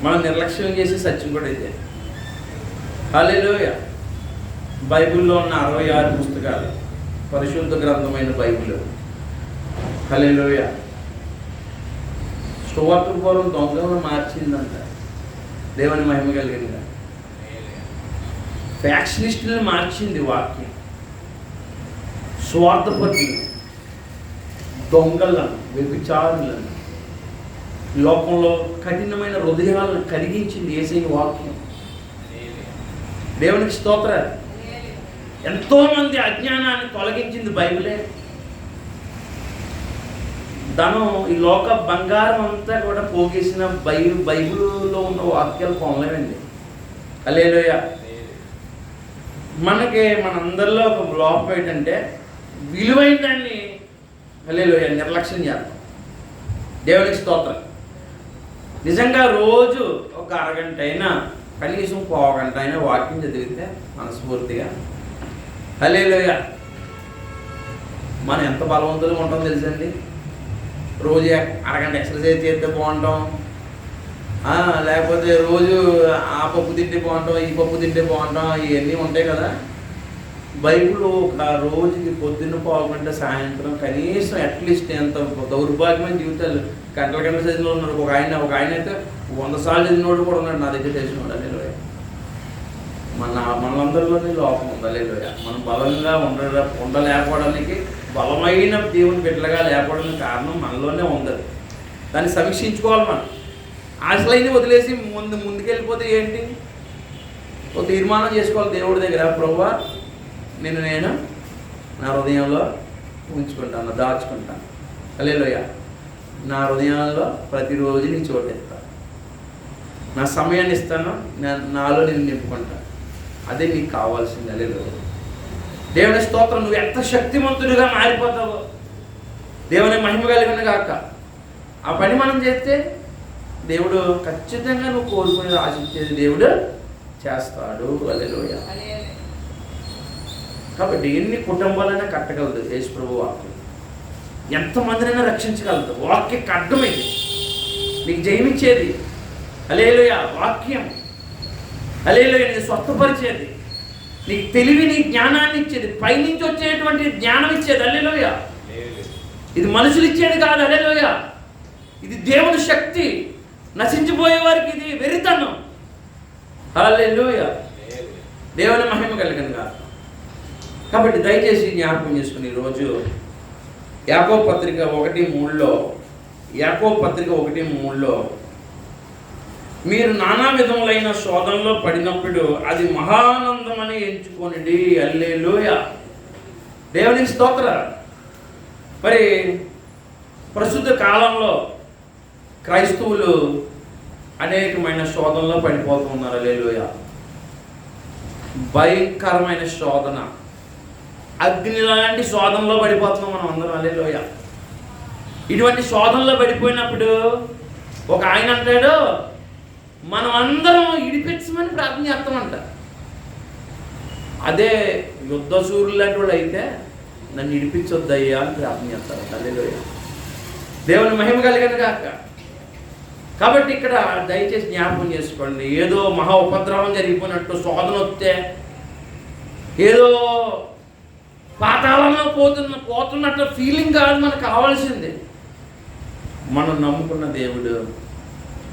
మనం నిర్లక్ష్యం చేసే సత్యం కూడా ఇదే. హల్లెలూయా. బైబిల్లో ఉన్న 66 పుస్తకాలు పరిశుద్ధ గ్రంథమైన బైబిల్. హల్లెలూయా. సువార్తపురం దొంగలను మార్చిందంట. దేవుని మహిమ కలిగిందా? ఫ్యాక్షనిస్టులను మార్చింది వాక్యం. స్వార్థపరులను, దొంగలను, వ్యభిచారులను, లోకంలో కఠినమైన హృదయాలను కరిగించింది యేసయ్య వాక్యం. దేవునికి స్తోత్రాలు. ఎంతోమంది అజ్ఞానాన్ని తొలగించింది బైబిలే. ధనం, ఈ లోక బంగారం అంతా కూడా పోగేసిన బైబిల్లో ఉన్న వాక్యాలు కొనలేమండి. హల్లెలూయా. మనందరిలో ఒక లోపం ఏంటంటే విలువైన దాన్ని హల్లెలూయా నిర్లక్ష్యం చేస్తాం. దేవునికి స్తోత్రం. నిజంగా రోజు ఒక అరగంట అయినా, కనీసం పావుగంట అయినా వాక్యం చదివితే మనస్ఫూర్తిగా హల్లెలూయా మనం ఎంత బలవంతులుగా ఉంటాం తెలుసండి. రోజు అరగంట ఎక్సర్సైజ్ చేస్తే బాగుంటాం, లేకపోతే రోజు ఆ పప్పు తింటే బాగుంటాం, ఈ పప్పు తింటే బాగుంటాం, ఇవన్నీ ఉంటాయి కదా. బైబిల్ ఒక రోజుకి పొద్దున్న పావుగంట, సాయంత్రం కనీసం అట్లీస్ట్ ఎంత దౌర్భాగ్యమైన జీవితాలు గంటల చదివిన ఉన్నారు. ఒక ఆయన అయితే 100 సార్లు చదివినోడు కూడా ఉన్నాడు నా దగ్గర తెలిసినోడు. హల్లెలూయా. మనందరిలోనే లోపం ఉంది. హల్లెలూయా. మనం బలంగా ఉండలేకపోవడానికి, బలమైన దేవుని బిడ్డలుగా లేకపోవడానికి కారణం మనలోనే ఉంది. దాన్ని సమీక్షించుకోవాలి. మనం ఆశలైన వదిలేసి ముందుకెళ్ళిపోతే ఏంటి? ఒక తీర్మానం చేసుకోవాలి దేవుడి దగ్గర. ప్రభువా, నేను నా హృదయంలో ఉంచుకుంటాను, దాచుకుంటాను. హల్లెలూయా. నా హృదయంలో ప్రతిరోజు నీ చోటు ఇస్తాను, నా సమయాన్ని ఇస్తాను, నాలో నేను నింపుకుంటాను. అదే నీకు కావాల్సింది. హల్లెలూయా. దేవుని స్తోత్రం. నువ్వు ఎంత శక్తిమంతుడిగా మారిపోతావో దేవుని మహిమ కలిగిన గాక. ఆ పని మనం చేస్తే దేవుడు ఖచ్చితంగా నువ్వు కోరుకునేది, ఆశించేది దేవుడు చేస్తాడు. హల్లెలూయా. కాబట్టి ఎన్ని కుటుంబాలైనా కట్టగలదు యేసు ప్రభు వాక్యం. ఎంతమందినైనా రక్షించగలదు. వాక్య ఖడ్గమైంది నీకు జయమిచ్చేది. హల్లెలూయా. వాక్యం హల్లెలూయా నీకు స్వస్థపరిచేది, నీకు తెలివిని, జ్ఞానాన్ని ఇచ్చేది, పైనుంచి వచ్చేటువంటి జ్ఞానం ఇచ్చేది. హల్లెలూయా. ఇది మనుషులు ఇచ్చేది కాదు. హల్లెలూయా. ఇది దేవుని శక్తి. నశించిపోయే వారికి ఇది వెరితనం. హల్లెలూయా. దేవుని మహిమ కలిగిన కాదు. కాబట్టి దయచేసి జ్ఞాపకం చేసుకుని ఈరోజు యాకోబు పత్రిక 1:3లో మీరు నానా విధములైన శోధనలో పడినప్పుడు అది మహానందమని ఎంచుకోనండి. హల్లెలూయా. దేవునికి స్తోత్రం. మరి ప్రస్తుత కాలంలో క్రైస్తవులు అనేకమైన శోధనలో పడిపోతూ ఉన్నారు. హల్లెలూయా. భయంకరమైన శోధన, అగ్ని లాంటి శోధనలో పడిపోతున్నాం మనం అందరం. హల్లెలూయా. ఇటువంటి శోధనలో పడిపోయినప్పుడు ఒక ఆయన అంటాడు, మనం అందరం ఇడిపించమని ప్రార్థన చేస్తామంట. అదే యుద్ధ సూర్యులు లాంటి వాళ్ళు అయితే నన్ను ఇడిపించొద్దయ్యా అని ప్రార్థన చేస్తారు. హల్లెలూయా. దేవుని మహిమ కలిగిన గాక. కాబట్టి ఇక్కడ దయచేసి జ్ఞాపకం చేసుకోండి. ఏదో మహా ఉపద్రవం జరిగిపోయినట్టు, శోధన వస్తే ఏదో పాతాళంలో పోతున్నట్టు ఫీలింగ్ కాదు మనకు కావాల్సింది. మనం నమ్ముకున్న దేవుడు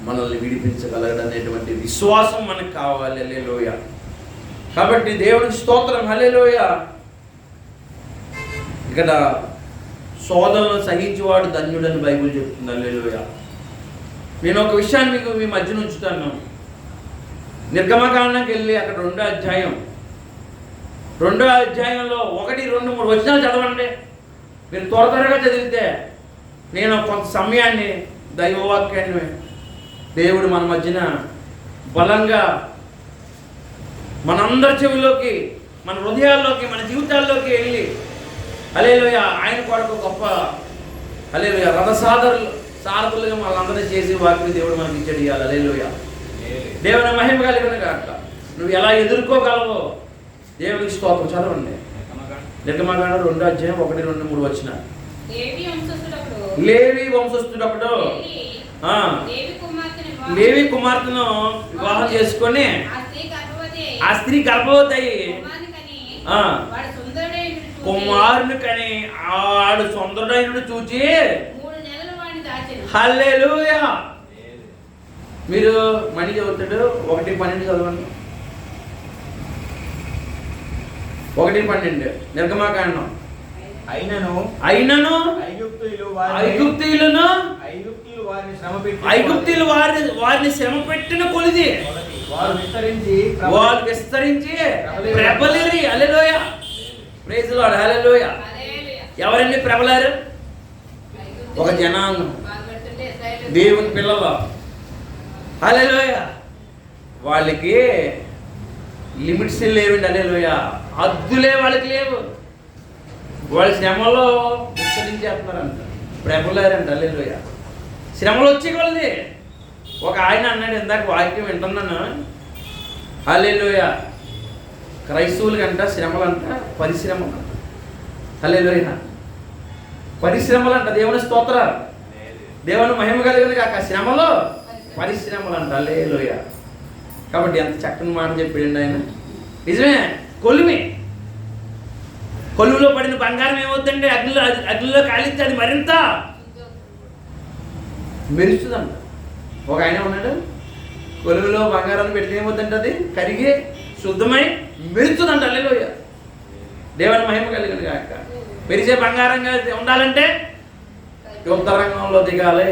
మనల్ని విడిపించగలడనేటువంటి విశ్వాసం మనకు కావాలి. హల్లెలూయా. కాబట్టి దేవునికి స్తోత్రం. హల్లెలూయా. ఇక్కడ శోధనను సహించేవాడు ధన్యుడని బైబిల్ చెప్తుంది. హల్లెలూయా. నేను ఒక విషయాన్ని మీకు మీ మధ్యన ఉంచుతాను. నిర్గమకాండంకి వెళ్ళి అక్కడ 2వ అధ్యాయంలో 1, 2, 3 వచనాలు చదవండి. మీరు త్వరగా చదివితే నేను కొంత సమయాన్ని దైవవాక్యాన్ని దేవుడు మన మధ్యన బలంగా మనందరి చెవిలోకి, మన హృదయాల్లోకి, మన జీవితాల్లోకి వెళ్ళి హల్లెలూయా ఆయన కొరకు గొప్ప హల్లెలూయా సారథులుగా వాళ్ళందరినీ చేసి వాక్యం దేవుడు మనకి ఇచ్చాడు. హల్లెలూయా. దేవుని మహిమ కలిగిన గాక. నువ్వు ఎలా ఎదుర్కోగలవో దేవునికి స్తోత్రం. చదవండి. నిర్గమకాండం 2వ అధ్యాయం 1, 2, 3 వచనాలు. లేవి వంశస్థుడప్పుడు ఆ, లేవి కుమార్తెను వివాహం చేసుకొని ఆ స్త్రీ గర్భవతి అయ్యి కుమారుని కని ఆడు సుందరుడైనడు చూచి హల్లెలూయా. మీరు మణి చదువుతాడు 1:12 చదవండి. 1:12 నిర్గమాకాండం. అయినను ఐగుప్తీయులు వారిని శ్రమ పెట్టిన కొలిది వారు విస్తరించి ప్రబలిరి. హల్లెలూయా, ప్రైజ్ ది లార్డ్, హల్లెలూయా. ఎవరండి ప్రబలారు? ఒక జనాంగం, దేవుని పిల్లలు. హల్లెలూయా. వాళ్ళకి లిమిట్స్ లేవండి. హల్లెలూయా, హద్దులే వాళ్ళకి లేవు. వాళ్ళ శ్రమలో విస్తరించేస్తున్నారంట, ప్రబలారంట. హల్లెలూయా. శ్రమలు వచ్చేవాళ్ళది. ఒక ఆయన అన్నాడు, ఇందాక వాక్యం వింటున్నాను. హల్లెలూయా, క్రైస్తవులకంట శ్రమలంట పరిశ్రమలు. హల్లెలూయా, పరిశ్రమలు అంట. దేవుని స్తోత్రాలు, దేవుని మహిమ కలిగింది కాక శ్రమలో పరిశ్రమలు అంట. హల్లెలూయా. కాబట్టి ఎంత చక్కని మాట చెప్పాడండి ఆయన. నిజమే, కొలువులో పడిన బంగారం ఏమవుతుందంటే అగ్నిలో కాలిస్తే అది మరింత మెరుస్తుందంట. ఒక ఆయన ఉన్నాడు, కొలువులో బంగారాన్ని పెడితే ఏమవుతుందంటే అది కరిగి శుద్ధమై మెరుస్తుందంట. హల్లెలూయా, దేవుని మహిమ కలిగింది కాక. మెరిసే బంగారంగా ఉండాలంటే యుద్ధ రంగంలో దిగాలి.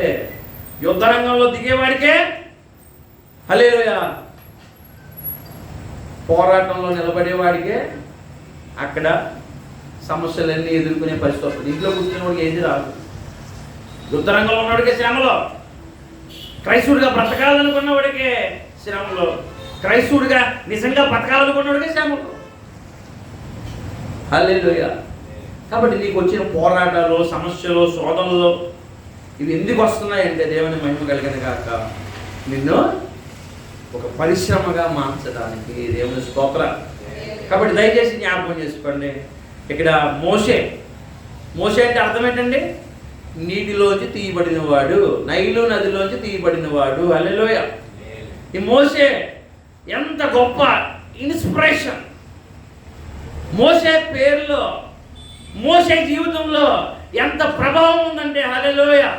యుద్ధ రంగంలో దిగేవాడికే హల్లెలూయా, పోరాటంలో నిలబడేవాడికే అక్కడ సమస్యలన్నీ ఎదుర్కొనే పరిస్థితి వస్తుంది. ఇంట్లో కూర్చున్న వాడికి ఏది రాదు. యుద్ధ రంగంలో ఉన్నవాడికే శ్రమలో, క్రైస్తవుడిగా బ్రతకాలనుకున్నవాడికే శ్రమలో, క్రైస్తవుడిగా నిజంగా బ్రతకాలనుకున్నవాడికే శ్రమలో. హల్లెలూయా. కాబట్టి నీకు వచ్చిన పోరాటాలు, సమస్యలు, శోధనలు ఇవి ఎందుకు వస్తున్నాయంటే దేవుని మహిమ కలిగిన కాక నిన్ను ఒక పరిశ్రమగా మార్చడానికి. దేవుని స్తోత్రం. కాబట్టి దయచేసి జ్ఞాపకం చేసుకోండి. ఇక్కడ మోషే అంటే అర్థం ఏంటండి? నీటిలోంచి తీయబడినవాడు, నైలు నదిలోంచి తీయబడినవాడు. హల్లెలూయా. ఈ మోషే ఎంత గొప్ప ఇన్స్పిరేషన్. మోషే పేరులో, మోషే జీవితంలో ఎంత ప్రభావం ఉందంటే హల్లెలూయా.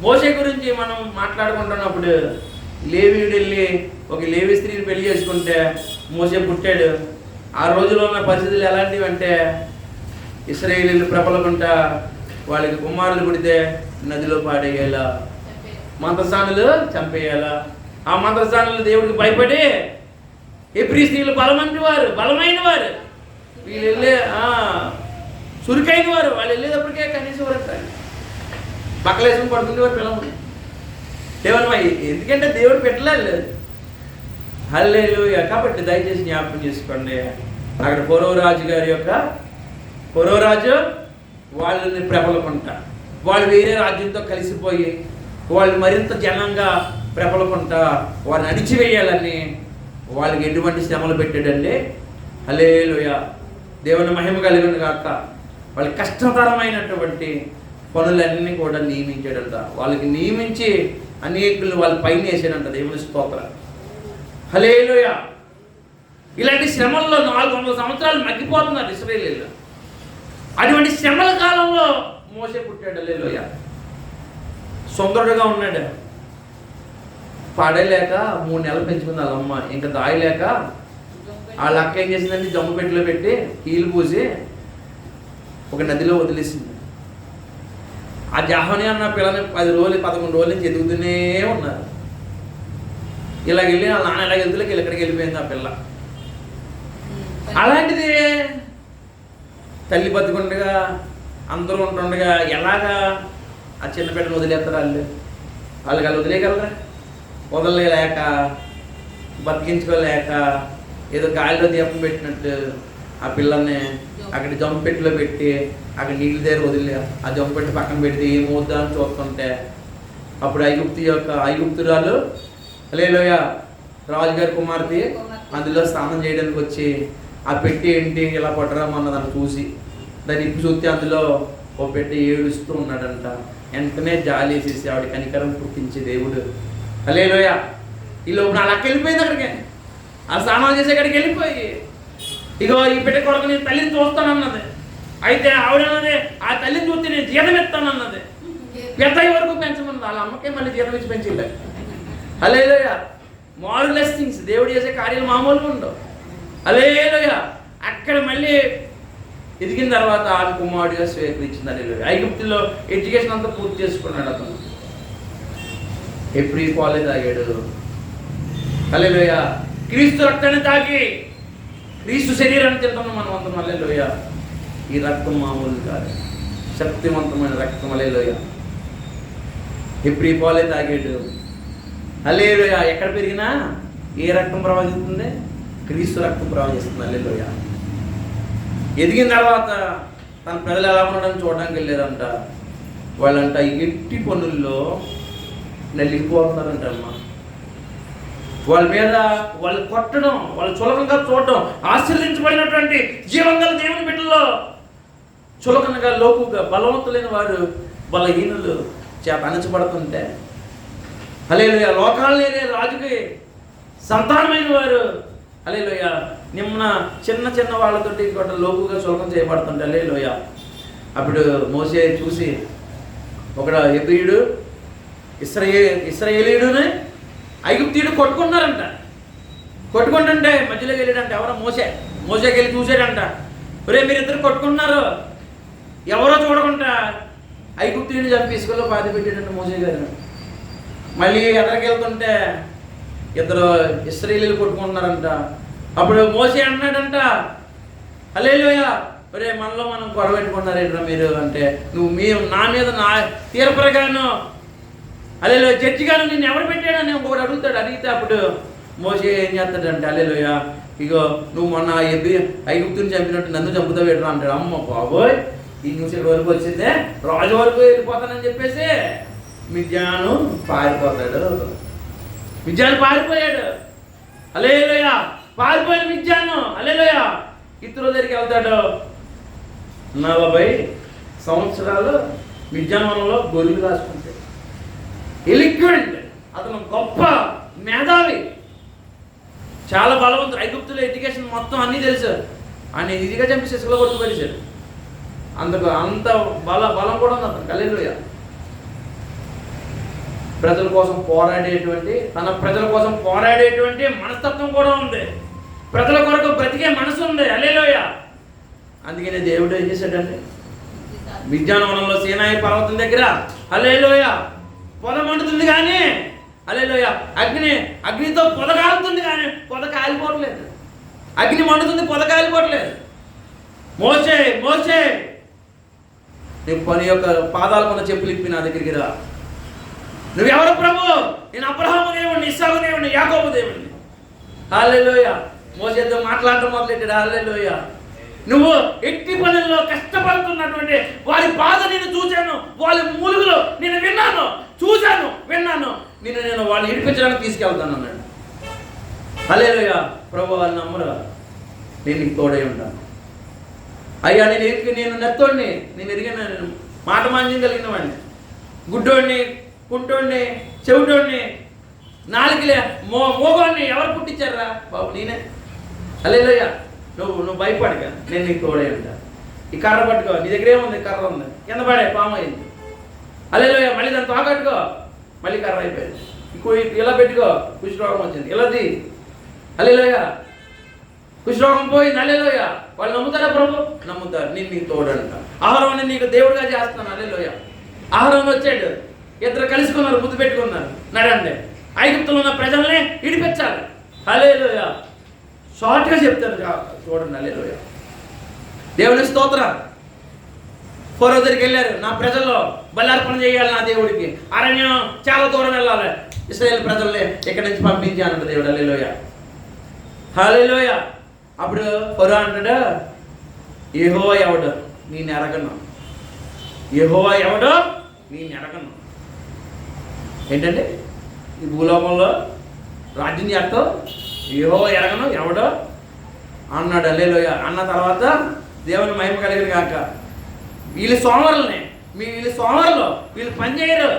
మోషే గురించి మనం మాట్లాడుకుంటున్నప్పుడు లేవీయుడు వెళ్ళి ఒక లేవి స్త్రీని పెళ్లి చేసుకుంటే మోషే పుట్టాడు. ఆ రోజులో ఉన్న పరిస్థితులు ఎలాంటివి అంటే ఇశ్రాయేలీయులు ప్రబలకుంటా వాళ్ళకి కుమారులు పుడితే నదిలో పాడేయాలా, మంత్రస్థానులు చంపేయాలా. ఆ మంత్రస్థానులు దేవుడికి భయపడి హెబ్రీ స్త్రీలు బలమైన వారు వీళ్ళు వెళ్ళే చురుకైన వారు. వాళ్ళు వెళ్ళేటప్పటికే కనీసం వరకు పక్కలేసుకుని పడుకునేవారు పిల్లలు. దేవుని ఎందుకంటే దేవుడు పెట్టలేదు. హల్లెలూయా. కాబట్టి దయచేసి జ్ఞాపకం చేసుకోండి. అక్కడ ఫరో రాజు వాళ్ళని ప్రబలకుంటా, వాళ్ళు వేరే రాజ్యంతో కలిసిపోయి వాళ్ళు మరింత జనంగా ప్రబలకుంటా వారిని అణిచివేయాలని వాళ్ళకి ఎటువంటి శ్రమలు పెట్టాడండి. హల్లెలూయా. దేవుని మహిమ కలిగిన కాక వాళ్ళకి కష్టతరమైనటువంటి పనులన్నీ కూడా నియమించాడంట. వాళ్ళకి నియమించి అనేకులు వాళ్ళ పైన వేసాడంట. దేవుని స్తోత్రం. హల్లెలూయా. ఇలాంటి శ్రమల్లో 400 సంవత్సరాలు మగ్గిపోతున్నారు ఇశ్రాయేలీయులు. అటువంటి శ్రమల కాలంలో మోషే పుట్టాడు. హల్లెలూయా. సుందరుడుగా ఉన్నాడు. పడలేక 3 నెలలు పెంచుకుంది వాళ్ళమ్మ. ఇంకా దాయలేక వాళ్ళ అక్క ఏం చేసిందంటే జమ్ము పెట్టిలో పెట్టి కీలు పూసి ఒక నదిలో వదిలేసింది. ఆ జాహ్వని అన్న పిల్లని 10 రోజులు 11 రోజుల నుంచి ఎదుగుతూనే ఉన్నారు. ఇలాగ వెళ్ళి వాళ్ళ నాన్న ఇలాగ వెళ్తులకి ఇక్కడికి వెళ్ళిపోయింది ఆ పిల్ల. అలాంటిది తల్లి బతుకుండగా అందరూ ఉంటుండగా ఎలాగా ఆ చిన్న బిడ్డను వదిలేస్తారు? వాళ్ళకి వాళ్ళు వదిలేయగలరా? వదలలేక బతికించుకోలేక ఏదో గాలిలో దీపం పెట్టినట్టు ఆ పిల్లల్ని అక్కడ జంపు పెట్టిలో పెట్టి అక్కడ నీళ్ళ దగ్గర వదిలే ఆ జంపు పెట్టి పక్కన పెడితే ఏమవుద్దా అని చూస్తుంటే అప్పుడు ఐగుప్తురాలు హల్లెలూయా రాజుగారి కుమార్తె అందులో స్నానం చేయడానికి వచ్చి ఆ పెట్టి ఏంటి ఇలా పట్టరామన్న దాన్ని చూసి దాన్ని ఇప్పి చూస్తే అందులో ఓ పెట్టి ఏడుస్తూ ఉన్నాడంట. వెంటనే జాలి వేసేసి ఆవిడ కనికరం పుట్టించే దేవుడు. హల్లెలూయా. ఈ లోపు నా లక్క వెళ్ళిపోయింది అక్కడికి, ఆ స్నానాలు చేసే అక్కడికి వెళ్ళిపోయి, ఇగో ఈ బిడ్డ కొరకు నేను తల్లిని చూస్తానన్నది. అయితే ఆవిడన్నది ఆ తల్లిని చూస్తే నేను జీతం ఇస్తానన్నది. పెద్ద వరకు పెంచమన్నది. వాళ్ళ అమ్మకే మళ్ళీ జీతం ఇచ్చి పెంచింది. హల్లెలూయా. మార్వెలస్ థింగ్స్, దేవుడు చేసే కార్యాలు మామూలుగా ఉండవు. హల్లెలూయా. అక్కడ మళ్ళీ ఎదిగిన తర్వాత ఆమె కుమారుడిగా స్వీకరించింది. హల్లెలూయా. ఐగుప్తులో ఎడ్యుకేషన్ అంతా పూర్తి చేసుకున్నాడు అతను. ఎప్పుడు పాలే తాగాడు. హల్లెలూయా. క్రీస్తు రక్తాన్ని తాగి క్రీస్తు శరీరాన్ని తింటున్నాం మనం అంత. హల్లెలూయా. ఈ రక్తం మామూలు కాదు, శక్తివంతమైన రక్తం. హల్లెలూయా. ఎప్పుడు పాలే తాగాడు. హల్లెలూయా. ఎక్కడ పెరిగినా ఏ రక్తం ప్రవహిస్తుంది? క్రీస్తు రక్తం ప్రవహిస్తుంది. హల్లెలూయా. ఎదిగిన తర్వాత తన ప్రజలు ఎలా ఉండడం చూడడానికి వెళ్ళేదంట. వాళ్ళంట ఎట్టి పనుల్లో నలిగిపోతున్నారంట అమ్మా. వాళ్ళ మీద వాళ్ళు కొట్టడం, వాళ్ళు చులకనగా చూడడం, ఆశీర్వదించబడినటువంటి జీవంగల దేవుని బిడ్డల్లో చులకనగా, లోకుగా, బలవంతులైన వారు బలహీనులు చేత అణచబడుతుంటే, హల్లెలూయా, లోకాలనే రాజుకి సంతానమైన వారు హల్లెలూయా నిమ్న చిన్న చిన్న వాళ్ళతోటి కూడా లోకుగా చులకన చేయబడుతుంటే, హల్లెలూయా. అప్పుడు మోసే చూసి ఒకడు హెబ్రీయుడు ఇశ్రాయేలీయుడుని ఐగుప్తీయుడు కొట్టుకున్నారంట. కొట్టుకుంటుంటే మధ్యలోకి వెళ్ళాడంట. ఎవరో మోసేకి వెళ్ళి చూసాడంట. ఒరే మీరిద్దరు కొట్టుకున్నారు, ఎవరో చూడకుండా ఐగుప్తీయుడిని చంపి ఇసుకలో పాతి పెట్టాడంట మోసే గారు. మళ్ళీ ఎదరికి వెళ్తుంటే ఇద్దరు ఇశ్రాయేలీయులు కొట్టుకుంటున్నారంట. అప్పుడు మోసే అన్నాడంట, హల్లెలూయా, ఒరే మనలో మనం గొడవ పెట్టుకున్నారేంట్రా మీరు అంటే, మీరు నా మీద నా తీర్పుగాను హల్లెలూయా జడ్జిగాను నిన్ను ఎవరు పెట్టాడని ఇంకొకటి అడుగుతాడు. అడిగితే అప్పుడు మోసే ఏం చేస్తాడంటే, హల్లెలూయా, ఇగో నువ్వు మొన్న ఐగుప్తుని చంపినట్టు నన్ను చంపుతావు ఎట్రా అంటాడు. అమ్మ బాబోయ్, ఈ న్యూస్ వరకు వచ్చిందే, రాజు వరకు వెళ్ళిపోతానని చెప్పేసి మిద్యాను పారిపోతాడు. మిద్యాను పారిపోయాడు. హల్లెలూయా. పారిపోయిన మిద్యాను హల్లెలూయా ఇతరుల దగ్గరికి వెళ్తాడు. 40 సంవత్సరాలు మిద్యానంలో గొర్రెలు కాసుకుంటాడు. ఎలిక్వెంట్, అతను గొప్ప మేధావి, చాలా బలవంతుడు. ఐగుప్తులో ఎడ్యుకేషన్ మొత్తం అన్నీ తెలుసు. ఆయన ఇదిగా చంపి శిశువులో కొట్టుకొచ్చాడు. అంత బలం కూడా ఉంది అతను. హల్లెలూయా. ప్రజల కోసం పోరాడేటువంటి, తన ప్రజల కోసం పోరాడేటువంటి మనస్తత్వం కూడా ఉంది. ప్రజల కొరకు బ్రతికే మనసు ఉంది. హల్లెలూయా. అందుకనే దేవుడు ఏం చేశాడండి, మిద్యానవనంలో సీనాయి పర్వతం దగ్గర హల్లెలూయా పొద మండుతుంది కానీ, హల్లెలూయా అగ్నితో పొద కాలుతుంది కానీ పొద కాలిపోవట్లేదు. అగ్ని మండుతుంది, పొద కాలిపోవట్లేదు. మోసే నీ పని యొక్క పాదాలు కొన్న చెప్పులు ఇప్పి నా దగ్గరికి రా. నువ్వెవరు ప్రభు? నేను అబ్రహాము దేవుడిని, ఇస్సాకు దేవుడిని, యాకోబు దేవుడిని. హల్లెలూయా. మోసేతో మాట్లాడటం మొదలెట్టాడు. హల్లెలూయా. నువ్వు ఎట్టి పనుల్లో కష్టపడుతున్నటువంటి వారి బాధ నేను చూశాను, వాళ్ళ మూలుగులో నేను విన్నాను, విన్నాను. నేను వాళ్ళు ఇడిపించడానికి తీసుకెళ్తాను అన్నాడు. హల్లెలూయా. ప్రభు వాళ్ళు నమ్మరు, నేను నీకు తోడై ఉంటాను. అయ్యా నేను నెత్తోడిని, నేను ఎరిగిన మాట మాంద్యం కలిగిన వాడిని, గుడ్డోడిని, కుంటోడిని, చెవిటోడిని, నాలుగులే మోగోడిని ఎవరు పుట్టించారా బాబు? నేనే. హల్లెలూయా. నువ్వు భయపడక, నేను నీకు తోడై ఉంటా. ఈ కర్ర పట్టుకో, నీ దగ్గర ఏముంది? కర్ర ఉంది, కింద పడే పాము అయింది. హల్లెలూయా. మళ్ళీ దాన్ని తోకట్టుకో, మళ్ళీ కర్ర అయిపోయింది. ఇలా పెట్టుకో, కుష్ఠరోగం వచ్చింది, ఇలాది. హల్లెలూయా. కుష్ఠరోగం పోయింది. హల్లెలూయా. వాళ్ళు నమ్ముతారా ప్రభు? నమ్ముతారు. నేను నీకు తోడంట. ఆహారం నీకు దేవుడిగా చేస్తాను. హల్లెలూయా. ఆహారం వచ్చాడు, ఇద్దరు కలుసుకున్నారు, ముద్దు పెట్టుకున్నారు, నడండి ఐగుప్తులో ఉన్న ప్రజల్ని ఇడిపించాలి. హల్లెలూయా. షార్ట్గా చెప్తారు చూడండి. హల్లెలూయా. దేవుని స్తోత్రం. ఫరో దగ్గరికి వెళ్ళారు, నా ప్రజల్లో బలార్పణ చేయాలి నా దేవుడికి, అరణ్యం చాలా దూరం వెళ్ళాలి, ఇశ్రాయేలు ప్రజల్ని ఇక్కడి నుంచి పంపించానంట దేవుడు. హల్లెలూయా. హల్లెలూయా. అప్పుడు ఫరో అంటాడు, యెహోవా ఎవడు నేను ఎరగను, యెహోవా ఎవడో నేను ఎరగను. ఏంటంటే ఈ భూలోకంలో రాజ్యం చేస్తావు, యెహోవా ఎరగను ఎవడో అన్నాడు. హల్లెలూయా. అన్న తర్వాత దేవుని మహిమ కలిగిన కాక వీళ్ళు సోమరుల్ని వీళ్ళు సోమరులు, వీళ్ళు పని చేయరు,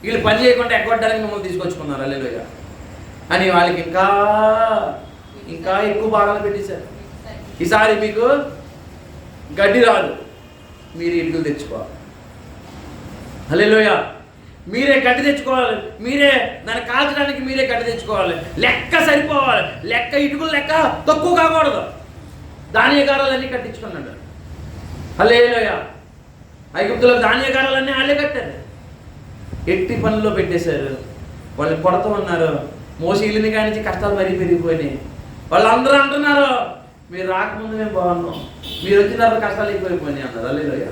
వీళ్ళు పని చేయకుండా ఎగ్గొట్టడానికి మిమ్మల్ని తీసుకొచ్చుకున్నారు హల్లెలూయా అని వాళ్ళకి ఇంకా ఇంకా ఎక్కువ భాగాలు పెట్టేశారు. ఈసారి మీకు గడ్డి రాదు, మీరు ఇటుకలు తెచ్చుకోవాలి హల్లెలూయా. మీరే గడ్డి తెచ్చుకోవాలి, మీరే దాన్ని కాల్చడానికి మీరే గడ్డి తెచ్చుకోవాలి. లెక్క సరిపోవాలి, లెక్క ఇటుకలు లెక్క తక్కువ కాకూడదు. ధాన్యకారాలన్నీ కట్టించుకున్నాడు హల్లెలూయా. ఐగుప్తులో ధాన్యకారాలన్నీ వాళ్ళే కట్టారు, ఎట్టి పనుల్లో పెట్టేశారు. వాళ్ళు కొడతా ఉన్నారు. మోసే ఇల్లుని కానించి కష్టాలు మరీ పెరిగిపోయినాయి. వాళ్ళందరూ అంటున్నారు మీరు రాకముందు మేము బాగున్నాం, మీరు వచ్చిన తర్వాత కష్టాలు ఎక్కువైపోయినాయి అన్నారు హల్లెలూయా.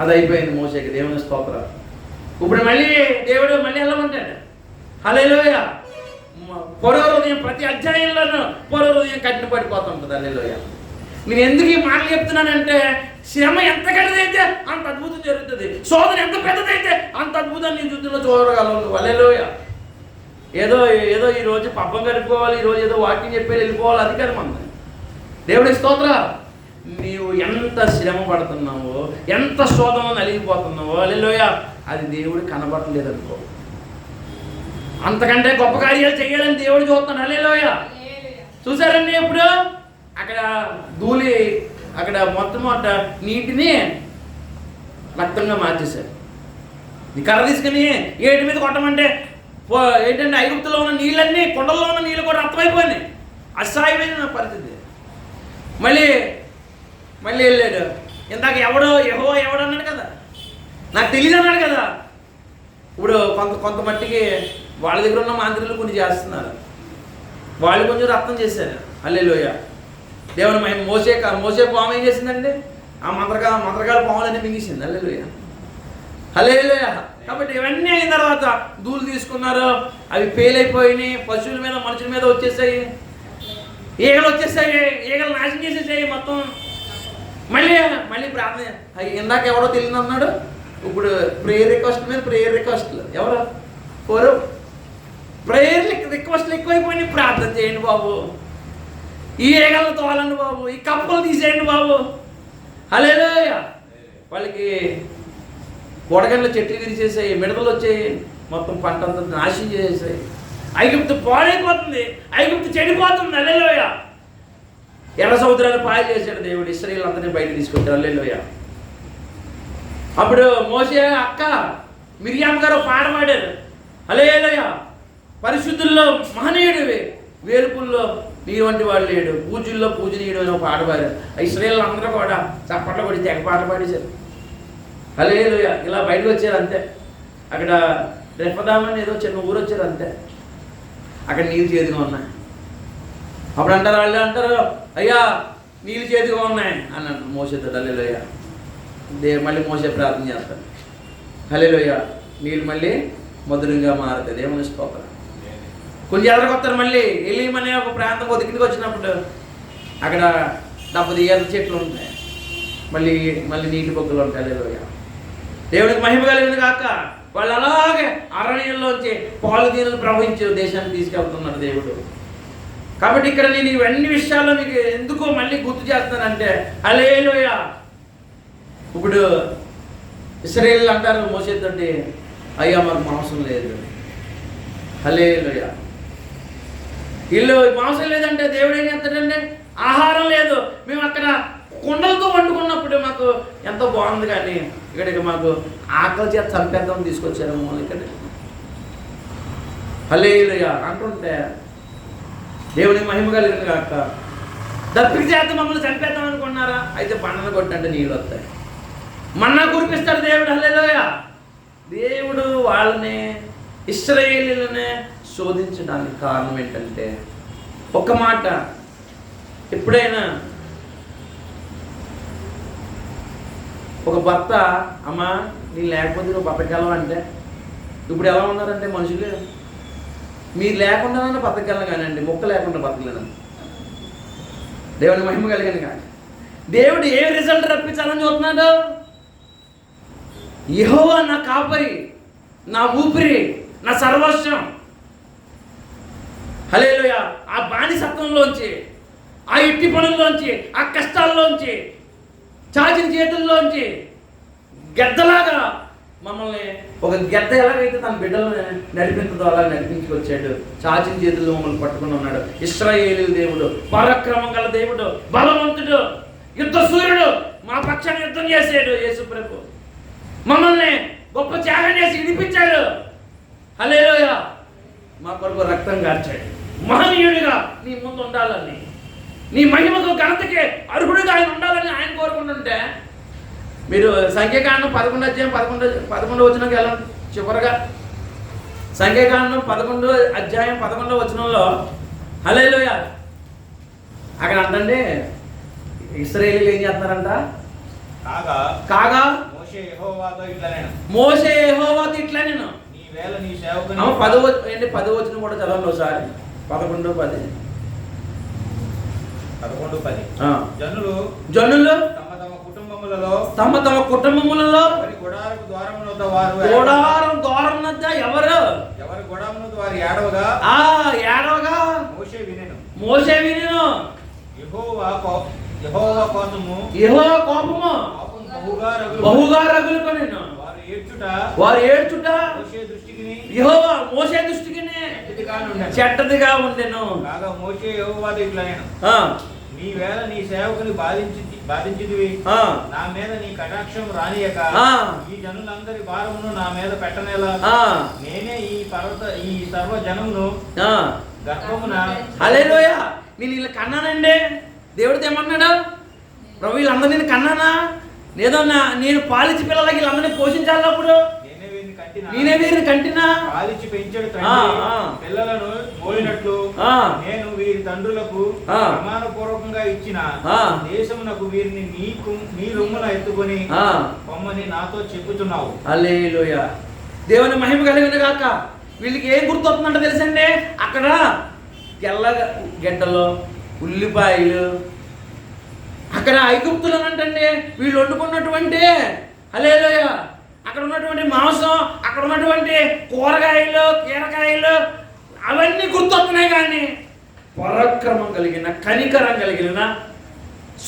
అది అయిపోయింది మోసేకి, దేవుని స్తోత్రం. ఇప్పుడు మళ్ళీ దేవుడు మళ్ళీ వెళ్ళమంటాడు హల్లెలూయా. పొరవ హృదయం ప్రతి అధ్యాయంలోనూ పొరవ హృదయం కట్టిన పడిపోతుంటుంది హల్లెలూయా. నేను ఎందుకు ఈ మాటలు చెప్తున్నానంటే శ్రమ ఎంత గడ్డదైతే అంత అద్భుతం జరుగుతుంది, శోధన ఎంత పెద్దదైతే అంత అద్భుతం నీ జీవితంలో చూడగలవు హల్లెలూయా. ఏదో ఏదో ఈరోజు పబ్బం గడుపుకోవాలి, ఈరోజు ఏదో వాకింగ్ చెప్పి వెళ్ళిపోవాలి, అది కాదు మన దేవుడి స్తోత్రం. నీవు ఎంత శ్రమ పడుతున్నావో, ఎంత శోధనలో నలిగిపోతున్నావో హల్లెలూయా, అది దేవుడు కనబడలేదు అనుకో. అంతకంటే గొప్ప కార్యాలు చేయాలని దేవుడు చూస్తున్నాడు హల్లెలూయా. చూసారండి ఇప్పుడు అక్కడ ధూళి, అక్కడ మొత్తం నీటిని రక్తంగా మార్చేశారు. ఈ కర్ర తీసుకుని ఏటి మీద కొట్టమంటే ఏంటంటే ఐగుప్తులో ఉన్న నీళ్ళన్నీ, కొండల్లో ఉన్న నీళ్ళు కూడా రక్తమైపోయినాయి. అసహాయమైన పరిస్థితి. మళ్ళీ మళ్ళీ వెళ్ళాడు. ఇందాక యెహోవా ఎవడు అన్నాడు కదా, నాకు తెలియదు అన్నాడు కదా. ఇప్పుడు కొంత మట్టికి వాళ్ళ దగ్గర ఉన్న మాంత్రులు కొన్ని చేస్తున్నారు, వాళ్ళు కొంచెం రక్తం చేశారు హల్లెలూయా. దేవుని మోసే పాము ఏం చేసిందండి, ఆ మంత్రకాల పాములన్నీ మింగేసింది హల్లెలూయా హల్లెలూయా. కాబట్టి ఇవన్నీ అయిన తర్వాత ధూళి తీసుకున్నారు, అవి పేలైపోయినాయి, పశువుల మీద మనుషుల మీద వచ్చేసాయి, ఈగలు వచ్చేసాయి, ఈగలు నాశనం చేసేసాయి మొత్తం. మళ్ళీ ప్రార్థన. ఇందాక ఎవరో తెలియదు అన్నాడు, ఇప్పుడు ప్రేయర్ రిక్వెస్ట్ మీద ప్రేయర్ రిక్వెస్ట్లు. ఎవరు ప్రేయర్ రిక్వెస్ట్లు ఎక్కువైపోయినాయి. ప్రార్థన చేయండి బాబు, ఈ ఈగలను తోలండి బాబు, ఈ కప్పలు తీసేయండి బాబు హల్లెలూయా. వాళ్ళకి గొడగండ్ల చెట్లు విరిచేసాయి, మిడతలు వచ్చాయి, మొత్తం పంట అంతా నాశనం చేసేసాయి. ఐగుప్తు పాడైపోతుంది, ఐగుప్తు చెడిపోతుంది హల్లెలూయా. ఎర్ర సముద్రాన్ని పాయ చేశాడు దేవుడు, ఇశ్రాయేలు అందరినీ బయట తీసుకొచ్చాడు హల్లెలూయా. అప్పుడు మోసే అక్క మిరియాం గారు పాట పాడారు హల్లెలూయా. పరిశుద్ధుల్లో మహనీయుడివి, వేలుపుల్లో నీ వంటి వాడు లేడు, పూజల్లో పూజనీయుడు అని ఒక పాట పాడారు. ఇశ్రాయేలు అందరూ కూడా చప్పట్లు కొడి తెగ పాట పాడేశారు హల్లెలూయా. ఇలా బయటకు వచ్చారు అంతే. అక్కడ రెఫదామని ఏదో చిన్న ఊరు వచ్చారు అంతే. అక్కడ నీళ్ళు చేతిగా ఉన్నాయి. అప్పుడు అంటారు, వాళ్ళు అంటారు, అయ్యా నీళ్ళు చేతిగా ఉన్నాయి అని అంటారు మోసేతో హల్లెలూయా. మళ్ళీ మోసే ప్రార్థన చేస్తారు హల్లెలూయా. నీళ్ళు మళ్ళీ మధురంగా మారుతుంది. దేవుని స్తోత్రం. కొంచెం ఎదరకొస్తారు. మళ్ళీ ఎలీమనే ఒక ప్రాంతం కొద్దికి వచ్చినప్పుడు అక్కడ 70 ఏళ్ళ చెట్లు ఉంటాయి, మళ్ళీ నీటి బొగ్గులు ఉంటాయి హల్లెలూయా. దేవునికి మహిమ కలిగింది కాక వాళ్ళు అలాగే అరణ్యంలోంచి పాలు దీనులు ప్రవహించే దేశాన్ని తీసుకెళ్తున్నాడు దేవుడు. కాబట్టి ఇక్కడ నేను ఇవన్నీ విషయాల్లో మీకు ఎందుకో మళ్ళీ గుర్తు చేస్తానంటే హల్లెలూయా. ఇప్పుడు ఇశ్రాయేలు అంటారు మోసేతోటి, అయ్యా మాకు మాంసం లేదు హల్లెలూయా. వీళ్ళు మాంసం లేదంటే దేవుడు ఏం చేస్తాడంటే ఆహారం లేదు, మేము అక్కడ కుండలతో వండుకున్నప్పుడు మాకు ఎంతో బాగుంది, కానీ ఇక్కడికి మాకు ఆకలి చేత చంపేద్దాం తీసుకొచ్చారు మమ్మల్ని ఇక్కడ హల్లెలూయా అంటుంటే దేవునికి మహిమ కలిగింది కాక. దప్పిక చేత మమ్మల్ని చంపేద్దాం అనుకున్నారా, అయితే బండను కొట్టంటే నీళ్ళు వస్తాయి, మన్నా కురిపిస్తాడు దేవుడు హల్లెలూయా. దేవుడు వాళ్ళని ఇశ్రాయేలీయులనే శోధించడానికి కారణం ఏంటంటే ఒక్క మాట. ఎప్పుడైనా ఒక భర్త అమ్మ నేను లేకపోతే నువ్వు బతకగలవు అంటే, ఇప్పుడు ఎలా ఉన్నారంటే మనుషులు, మీరు లేకుండానే బతకగలను కానండి, మొక్క లేకుండా బతకలేను. దేవుని మహిమ కలిగాను కానీ దేవుడు ఏ రిజల్ట్ రప్పించాలని చూస్తున్నాడు. యెహోవా నా కాపరి, నా ఊపిరి, నా సర్వస్వం హల్లెలూయా. ఆ బానిసత్వంలోంచి, ఆ ఇట్టి పనుల్లోంచి, ఆ కష్టాల్లోంచి, చాచిన చేతుల్లోంచి గెద్దలాగా మమ్మల్ని, ఒక గెద్ద ఎలాగైతే తన బిడ్డలను నడిపించదో అలా నడిపించుకొచ్చాడు. చాచిన చేతుల్లో మమ్మల్ని పట్టుకుని ఉన్నాడు. ఇశ్రాయేలు దేవుడు, పరాక్రమం గల దేవుడు, బలవంతుడు, యుద్ధ సూర్యుడు, మా పక్షాన్ని యుద్ధం చేశాడు. యేసు ప్రభు మమ్మల్ని గొప్ప త్యాగం చేసి విడిపించాడు. హల్లెలూయా. మా కొరకు రక్తం కార్చాడు. మహనీయుడిగా నీ ముందు ఉండాలని, నీ మహిమకు ఘనతకి అర్హుడిగా ఆయన ఉండాలని ఆయన కోరుకుంటుంటే, మీరు సంఖ్యాకాండం 11 వచనంకి వెళ్ళండి. చివరగా సంఖ్యాకాండం 11 వచనంలో హల్లెలూయా అక్కడ అంటండి, ఇశ్రాయేలీయులు ఏం చేస్తున్నారంట? కాగా మోషే యెహోవాతో ఇట్లా నేను 10 వచనం కూడా చదవండి ఒకసారి. 11:10 జనులు తమ కుటుంబములలో గుడారం ద్వారం వద్ద ఎవరు ఏడవగా మోషే వినెను. యెహోవా కోపము బహుగా రగులుకొనెను. వారు ఏడ్చుట యెహోవా మోషే దృష్టికి చెడ్డదిగా ఉండెను. నీవేళ నీ సేవకుని బాధించితివి, నా మీద నీ కటాక్షం రానియక ఈ జనులందరి భారమును నా మీద పెట్టనేలా నేనే ఈ సర్వ జనమును గర్భమున. హల్లెలూయా. నేను వీళ్ళు కన్నానండి. దేవుడితో ఏమన్నాడు? ప్రభు వీళ్ళందరూ నేను కన్నానా? లేదో నేను పాలించి పిల్లలకి వీళ్ళందరినీ పోషించాలప్పుడు నేనే వీరిని కంటినా? పాలించి పెంచాడు పిల్లలను మోలినట్లు నేను వీరి తండ్రులకు ప్రమాణపూర్వకంగా ఇచ్చిన దేశమునకు వీరిని నీ రొమ్మున ఎత్తుకొని పొమ్మని నాతో చెప్పుతున్నావు. హల్లెలూయా. దేవుని మహిమ కలిగిన గాక. వీళ్ళకి ఏం గుర్తొస్తుందంటే తెలుసండి, అక్కడ తెల్ల గడ్డలు, ఉల్లిపాయలు, అక్కడ ఐగుప్తులు అంటండి వీళ్ళు వండుకున్నటువంటి, హల్లెలూయా, అక్కడ ఉన్నటువంటి మాంసం, అక్కడ ఉన్నటువంటి కూరగాయలు, కీరకాయలు అవన్నీ గుర్తొస్తున్నాయి. కానీ పరాక్రమం కలిగిన, కనికరం కలిగిన,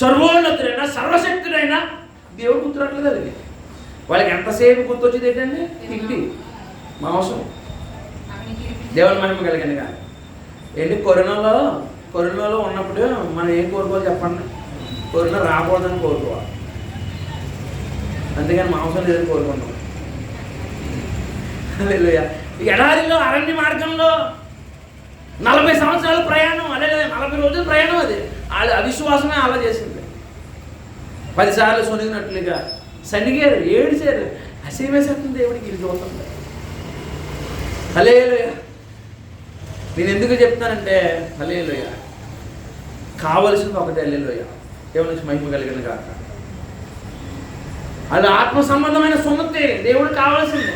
సర్వోన్నతుడైన, సర్వశక్తుడైన దేవుడు గుర్తురాట్లేదు. అది వాళ్ళకి ఎంతసేపు గుర్తొచ్చేది ఏంటండి? తిండి, మాంసం. దేవుని మహిమ కలిగిన కానీ ఏంటి, కరోనాలో ఉన్నప్పుడు మనం ఏం కోరుకోవాలి చెప్పండి? కరోనా రాకూడదని కోరుకోవాలి, అంతేగాని మాంసం లేదని కోరుకున్నాం. హల్లెలూయా. ఎడారిలో, అరణ్య మార్గంలో 40 సంవత్సరాల ప్రయాణం, అదే 40 రోజుల ప్రయాణం. అది అవిశ్వాసమే అలా చేసింది. 10 సార్లు సొనిగినట్లుగా సనిగారు, ఏడిచారు. అసహ్యమేసేస్తుంది దేవుడికి ఇది చూస్తుంది. హల్లెలూయా. నేను ఎందుకు చెప్తానంటే, హల్లెలూయా, కావలసింది ఒకటి. హల్లెలూయా. దేవునికి మహిమ కలిగిన గాక. అది ఆత్మ సంబంధమైన సున్నతి దేవుడు కావాల్సిందే.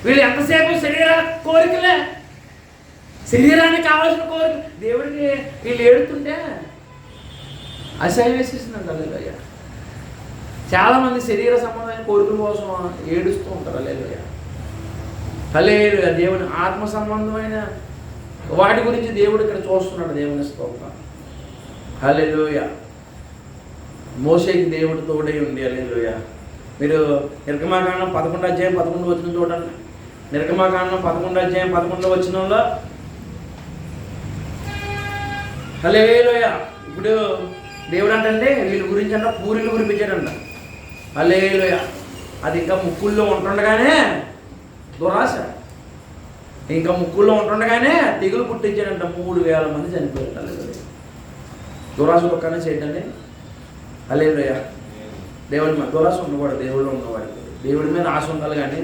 వీళ్ళు ఎంతసేపు శరీర కోరికలే, శరీరానికి కావాల్సిన కోరిక. దేవుడికి వీళ్ళు ఏడుతుంటే అసహ్యం వేసేసిందంట. హల్లెలూయా. చాలామంది శరీర సంబంధమైన కోరికల కోసం ఏడుస్తూ ఉంటారు. హల్లెలూయా. హల్లెలూయా. దేవుని ఆత్మ సంబంధమైన వాటి గురించి దేవుడు ఇక్కడ చూస్తున్నాడు. దేవుని స్తోత్రం. హల్లెలూయా. మోషేకి దేవుడు తోడై ఉండి. హల్లెలూయా. మీరు నిర్గమాకాండం 11 వచనం చూడండి. నిర్గమాకాండం 11 వచనంలో హల్లెలూయా. ఇప్పుడు దేవుడు అంటే వీళ్ళ గురించి అంట పూరీలు కురిపించాడంట. హల్లెలూయా. అది ఇంకా ముక్కుల్లో ఉంటుండగానే దురాశ, ఇంకా ముక్కుల్లో ఉంటుండగానే తెగులు పుట్టించాడంట. 3,000 మంది చనిపోయారు. హల్లెలూయా. దురాశ ఒక్కనే చేయటండి. హల్లెలూయా. దేవుడి దురాశ ఉండకూడదు. దేవుళ్ళు ఉన్నవాడికి దేవుడి మీద ఆశ ఉండాలి, కానీ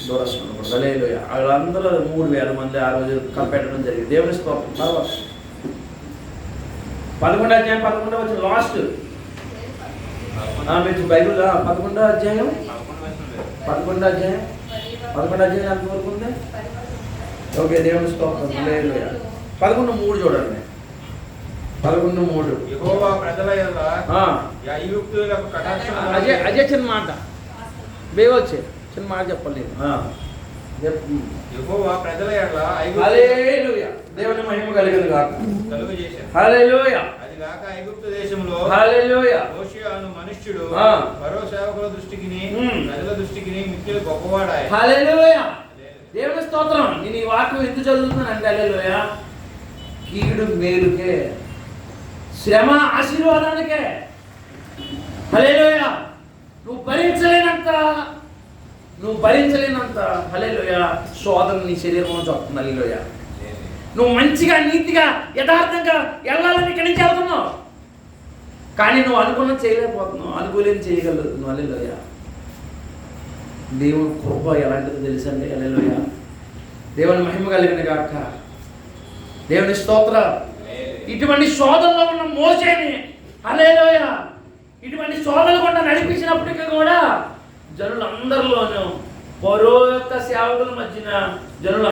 దురాశ ఉండకూడదు. హల్లెలూయా. వాళ్ళందరూ 3,000 మంది ఆ రోజు కనిపెట్టడం జరిగింది. దేవుని స్తోత్రం. తర్వాత 11వ అధ్యాయం 11వ వచనం లాస్ట్. మీరు బైబిల్ 11వ అధ్యాయం ఎంతవరకు ఉంది? ఓకే. దేవుని స్తోత్రం. హల్లెలూయా. 11:3 చూడండి. 11:3. యెహోవా ప్రజల యందు ఐగుప్తీయులకు కటాక్షం. అజే చిన్న మాట బేవచ్చే చిన్న మాట చెప్పాలి. యెహోవా ప్రజల యందు హల్లెలూయా. దేవుని మహిమ కలిగిన గాక. కలుగజేశాడు. హల్లెలూయా. అది అది కాక ఐగుప్తు దేశంలో హల్లెలూయా. హోషేయ అను మనుష్యుడు ఆ. ఫరో సేవకుల దృష్టికి ఉమ్. ప్రజల దృష్టికి మిక్కిలి గొప్పవాడాయి. హల్లెలూయా. దేవుని స్తోత్రం. నేను ఈ వాక్యం ఎందుకు చదువుతున్నానంటే హల్లెలూయా, కీడు మేలుకే, శ్రమ ఆశీర్వాదానికే. హల్లెలూయా. నువ్వు భరించలేనంత హల్లెలూయా శోధన నీ శరీరంలో వస్తుంది. హల్లెలూయా. నువ్వు మంచిగా నీతిగా యథార్థంగా వెళ్ళాలని ఇక్కడి నుంచి వెళ్తున్నావు, కానీ నువ్వు అనుకున్నది చేయలేకపోతున్నావు, అనుకోలేని చేయగలదు. నువ్వు హల్లెలూయా. దేవుని కృప ఎలాంటిదో తెలుసండి. హల్లెలూయా. దేవుని మహిమ కలిగిన గాక. దేవుని స్తోత్రం. ఇటువంటి శోధనలో ఉన్న మోసేని హల్లెలూయా ఇటువంటి శోధనలు కూడా నడిపించినప్పటికీ కూడా జనులందరిలోనూ ఫరో యొక్క సేవకుల మధ్యన జనులు